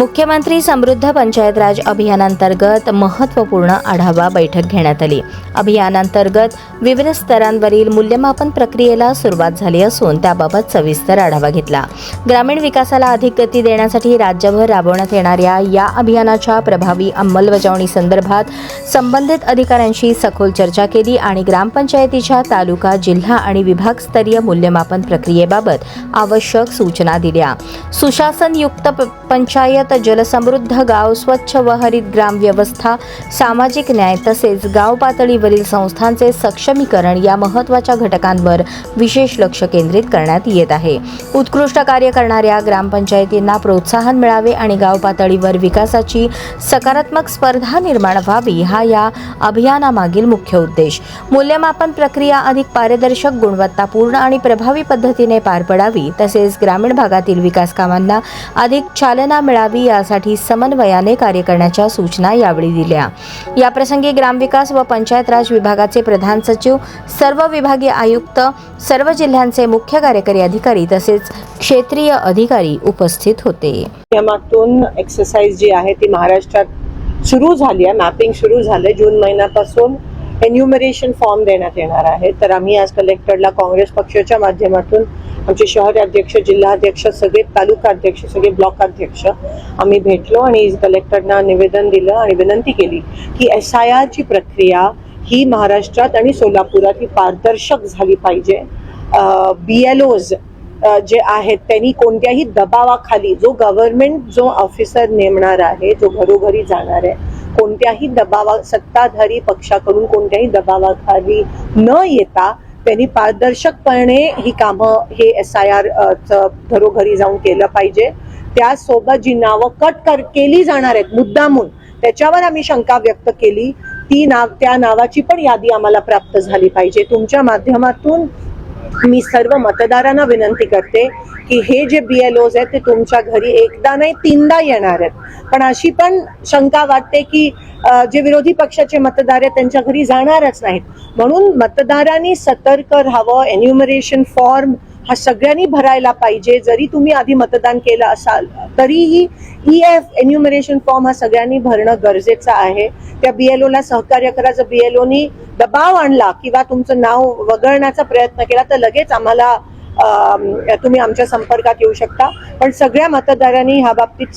मुख्यमंत्री समृद्ध पंचायत राज अभियानांतर्गत महत्त्वपूर्ण आढावा बैठक घेण्यात आली। अभियानांतर्गत विविध स्तरांवरील मूल्यमापन प्रक्रियेला सुरुवात झाली असून त्याबाबत सविस्तर आढावा घेतला। ग्रामीण विकासाला अधिक गती देण्यासाठी राज्यभर राबवण्यात येणाऱ्या या अभियानाच्या प्रभावी अंमलबजावणी संदर्भात संबंधित अधिकाऱ्यांशी सखोल चर्चा केली आणि ग्रामपंचायतीच्या तालुका, जिल्हा आणि विभागस्तरीय मूल्यमापन प्रक्रियेबाबत आवश्यक सूचना दिल्या। सुशासनयुक्त पंचायत, जलसमृद्ध गाव, स्वच्छ व हरित ग्राम व्यवस्था, सामाजिक न्याय तसेच गाव पातळीवरील संस्थांचे सक्षमीकरण या महत्त्वाच्या घटकांवर विशेष लक्ष केंद्रित करण्यात येत आहे। उत्कृष्ट कार्य करणाऱ्या ग्रामपंचायतींना प्रोत्साहन मिळावे आणि गाव पातळीवर विकासाची सकारात्मक स्पर्धा निर्माण व्हावी हा या अभियानामागील मुख्य उद्देश। मूल्यमापन प्रक्रिया अधिक पारदर्शक, गुणवत्तापूर्ण आणि प्रभावी पद्धतीने पार पडावी तसेच ग्रामीण भागातील विकास कामांना अधिक चालना मिळावी यासाठी समन्वयाने कार्य करण्याच्या सूचना यावेळी दिल्या। याप्रसंगी ग्रामविकास व पंचायत राज विभागाचे प्रधान सचिव, सर्व विभागीय आयुक्त, सर्व जिल्ह्यांचे मुख्य कार्यकारी अधिकारी तसेच क्षेत्रीय अधिकारी उपस्थित होते। यामातून एक्सरसाइज जी आहे ती महाराष्ट्रात सुरू झाली आहे, मॅपिंग सुरू झाले। जून महिन्यापासून एन्युमरेशन फॉर्म देण्यात येणार आहे। तर आम्ही आज कलेक्टरला काँग्रेस पक्षाच्या माध्यमातून आमचे शहर अध्यक्ष, जिल्हा अध्यक्ष, सगळे तालुका अध्यक्ष, सगळे ब्लॉक अध्यक्ष आम्ही भेटलो आणि कलेक्टरना निवेदन दिलं आणि विनंती केली की SIR ची प्रक्रिया ही महाराष्ट्रात आणि सोलापुरात ही पारदर्शक झाली पाहिजे। BLOs जे आहेत त्यांनी कोणत्याही दबावाखाली जो गव्हर्नमेंट ऑफिसर नेमणार आहे, जो घरोघरी जाणार आहे, कोणत्याही सत्ताधारी पक्षाकडून कोणत्याही दबावाखाली न येता त्यांनी पारदर्शकपणे ही कामं हे SIR घरोघरी जाऊन केलं पाहिजे। त्यासोबत जी नावं केली जाणार आहेत मुद्दामून, त्याच्यावर आम्ही शंका व्यक्त केली, त्या नावाची पण यादी आम्हाला प्राप्त झाली पाहिजे। तुमच्या माध्यमातून मी सर्व मतदारांना विनंती करते की हे जे BLOs आहेत ते तुमच्या घरी एकदा नाही 3दा येणार आहेत। पण अशी पण शंका वाटते की जे विरोधी पक्षाचे मतदार आहेत त्यांच्या घरी जाणारच नाहीत। म्हणून मतदारांनी सतर्क राहावं। एन्युमरेशन फॉर्म हा सगळ्यांनी भरायला पाहिजे। जरी तुम्ही आधी मतदान केलं असाल तरीही एन्युमरेशन फॉर्म हा सगळ्यांनी भरणं गरजेचं आहे। त्या BLOला सहकार्य करा। जर BLOनी दबाव आणला किंवा तुमचं नाव वगळण्याचा प्रयत्न केला तर लगेच आम्हाला तुम्ही आमच्या संपर्कात येऊ शकता। पण सगळ्या मतदारांनी ह्या बाबतीत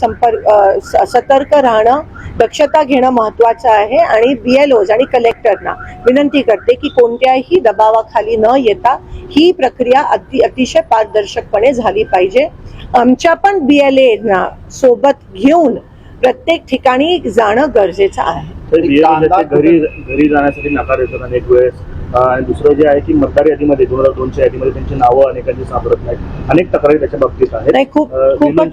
सतर्क राहणं, दक्षता घेणं महत्त्वाचं आहे। आणि BLOs आणि कलेक्टरना विनंती करते की कोणत्याही दबावाखाली न येता ही प्रक्रिया अतिशय पारदर्शकपणे झाली पाहिजे। आमच्या पण BLAना सोबत घेऊन प्रत्येक ठिकाणी जाणं गरजेचं आहे। घरी जाण्यासाठी नकार येतात अनेक वेळेस। आणि दुसरं जे आहे की मतदार यादीमध्ये 2002च्या यादीमध्ये त्यांची नावं अनेकांची सापडत नाहीत। अनेक तक्रारी त्याच्या बाबतीत आहेत। खूप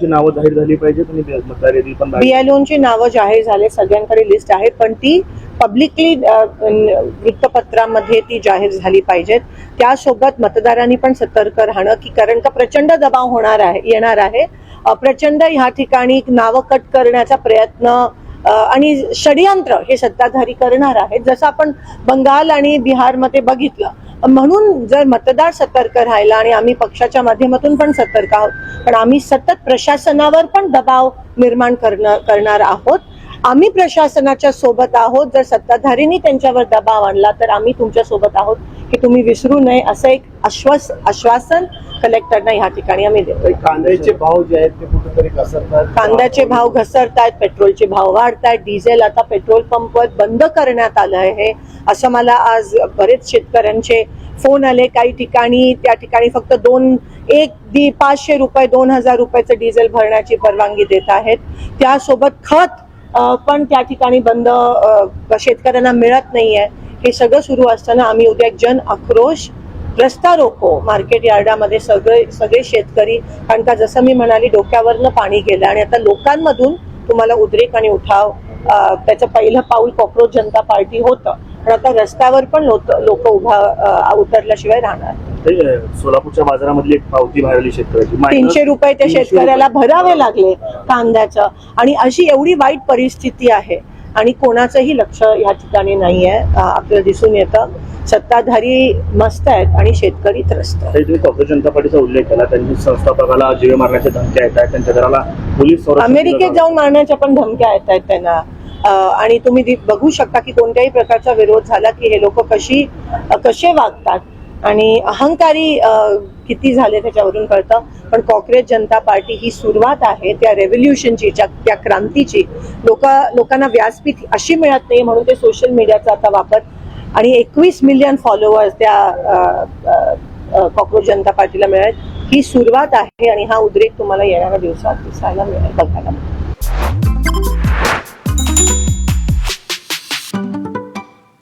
नावं जाहीर झाली पाहिजेत आणि मतदार यादी पण BLOंची नावं जाहीर झाले, सगळ्यांकडे लिस्ट आहे, पण ती पब्लिकली वृत्तपत्रामध्ये ती जाहीर झाली पाहिजेत। त्यासोबत मतदारांनी पण सतर्क राहणं की कारण का प्रचंड दबाव येणार आहे। प्रचंड ह्या ठिकाणी नावं कट करण्याचा प्रयत्न आणि षडयंत्र हे सत्ताधारी करणार आहेत, जसं आपण बंगाल आणि बिहारमध्ये बघितलं। म्हणून जर मतदार सतर्क राहिला आणि आम्ही पक्षाच्या माध्यमातून पण सतर्क आहोत, पण आम्ही सतत प्रशासनावर पण दबाव निर्माण करणार आहोत। आम्ही प्रशासनाच्या सोबत आहोत। जर सत्ताधारींनी त्यांच्यावर दबाव आणला तर आम्ही तुमच्या सोबत आहोत की तुम्ही विसरू नये, असं एक आश्वासन कलेक्टरना ह्या ठिकाणी आम्ही देतो। कांद्याचे भाव जे आहेत ते कुठेतरी घसरतात, कांद्याचे भाव घसरतात, पेट्रोलचे भाव वाढतात, डिझेल आता पेट्रोल पंपवर बंद करण्यात आलं आहे असं मला आज बरेच शेतकऱ्यांचे फोन आले। काही ठिकाणी त्या ठिकाणी फक्त 500 रुपये 2000 रुपयाचं डिझेल भरण्याची परवानगी देत आहेत। त्यासोबत खत पण त्या ठिकाणी बंद, शेतकऱ्यांना मिळत नाहीये। हे सगळं सुरू असताना आम्ही उद्या जन आक्रोश रस्ता रोको मार्केट यार्डामध्ये सगळे शेतकरी, कारण का जसं मी म्हणाली डोक्यावरनं पाणी गेलं आणि आता लोकांमधून तुम्हाला उद्रेक आणि उठाव, त्याचं पहिलं पाऊल कॉक्रोच जनता पार्टी होतं, पण आता रस्त्यावर पण लोक उतरल्याशिवाय राहणार। सोलापूरच्या बाजारामधली एक पावती भरली शेतकऱ्याची 300 रुपये त्या शेतकऱ्याला भरावे लागले कांद्याचं। आणि अशी एवढी वाईट परिस्थिती आहे आणि कोणाचंही लक्ष या ठिकाणी नाही आहे. आपल्याला दिसून येतं सत्ताधारी मस्त आहेत आणि शेतकरी त्रस्त आहेत. तुम्ही काँग्रेस जनता पार्टीचा उल्लेख केला, त्यांनी संस्थापकाला जीवे मारण्याच्या धमक्या येत आहेत, त्यांच्या घराला पोलीस संरक्षण अमेरिकेत जाऊन मारण्याच्या पण धमक्या येत आहेत त्यांना. आणि तुम्ही बघू शकता की कोणत्याही प्रकारचा विरोध झाला की हे लोक कसे वागतात आणि अहंकारी किती झाले त्याच्यावरून कळतं. पण काँग्रेस जनता पार्टी ही सुरुवात आहे त्या रेव्होल्युशनची, त्या क्रांतीची. लोकांना व्यासपीठ अशी मिळत नाही म्हणून ते सोशल मीडियाचा आता वापर आणि 21 मिलियन फॉलोअर्स त्या काँग्रेस जनता पार्टीला मिळेल. ही सुरुवात आहे आणि हा उद्रेक तुम्हाला येणाऱ्या दिवसात दिसायला मिळेल, बघायला मिळेल.